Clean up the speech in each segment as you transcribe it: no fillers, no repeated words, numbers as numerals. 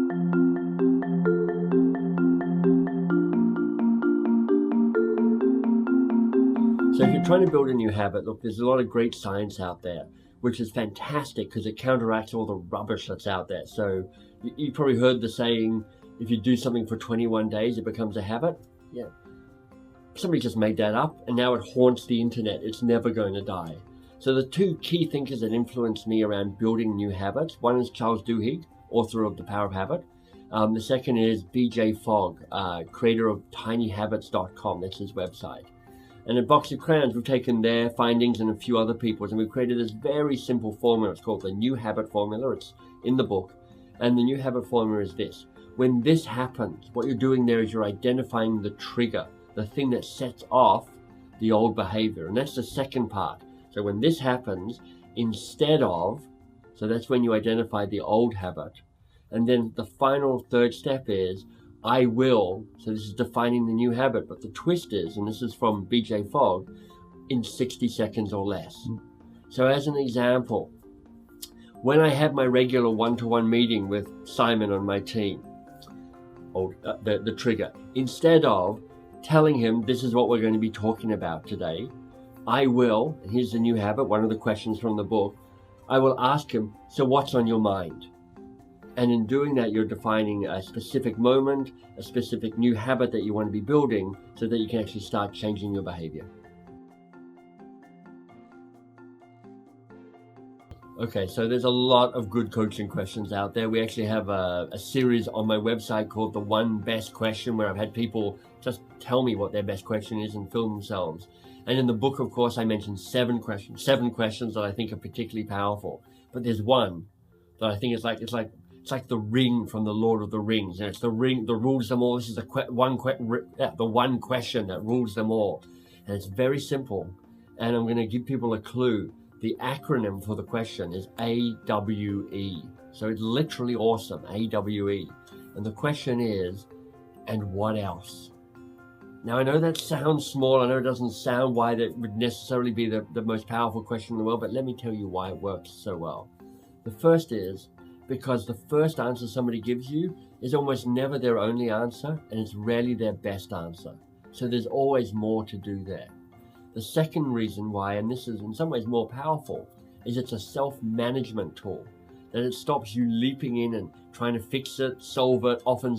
So if you're trying to build a new habit, look, there's a lot of great science out there, which is fantastic because it counteracts all the rubbish that's out there. So you probably heard the saying, if you do something for 21 days, it becomes a habit. Yeah. Somebody just made that up and now it haunts the internet. It's never going to die. So the two key thinkers that influenced me around building new habits, one is Charles Duhigg, author of The Power of Habit. The second is BJ Fogg, creator of tinyhabits.com. That's his website. And at Box of Crayons, we've taken their findings and a few other people's, and we've created this very simple formula. It's called the New Habit Formula. It's in the book. And the New Habit Formula is this. When this happens, what you're doing there is you're identifying the trigger, the thing that sets off the old behavior. And that's the second part. So when this happens, instead of, so that's when you identify the old habit. And then the final third step is, I will, so this is defining the new habit, but the twist is, and this is from BJ Fogg, in 60 seconds or less. So as an example, when I have my regular one-to-one meeting with Simon on my team, or the trigger, instead of telling him this is what we're going to be talking about today, I will, and here's the new habit, one of the questions from the book, I will ask him, so what's on your mind? And in doing that, you're defining a specific moment, a specific new habit that you want to be building so that you can actually start changing your behavior. Okay, so there's a lot of good coaching questions out there. We actually have a series on my website called The One Best Question, where I've had people just tell me what their best question is and film themselves. And in the book, of course, I mentioned seven questions that I think are particularly powerful. But there's one that I think it's like the ring from the Lord of the Rings, and it's the ring that rules them all. This is the one question that rules them all, and it's very simple. And I'm going to give people a clue. The acronym for the question is AWE. So it's literally awesome, AWE. And the question is, and what else? Now I know that sounds small. I know it doesn't sound why that would necessarily be the most powerful question in the world, but let me tell you why it works so well. The first is, because the first answer somebody gives you is almost never their only answer, and it's rarely their best answer. So there's always more to do there. The second reason why, and this is in some ways more powerful, is it's a self-management tool. That it stops you leaping in and trying to fix it, solve it, often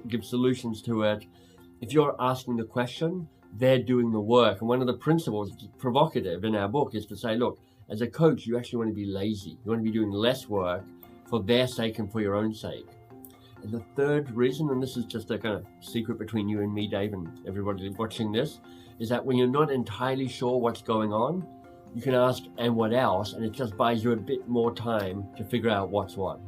give solutions to it. If you're asking the question, they're doing the work. And one of the principles, provocative in our book, is to say, look, as a coach, you actually want to be lazy. You want to be doing less work for their sake and for your own sake. And the third reason, and this is just a kind of secret between you and me, Dave, and everybody watching this, is that when you're not entirely sure what's going on, you can ask, and what else? And it just buys you a bit more time to figure out what's what.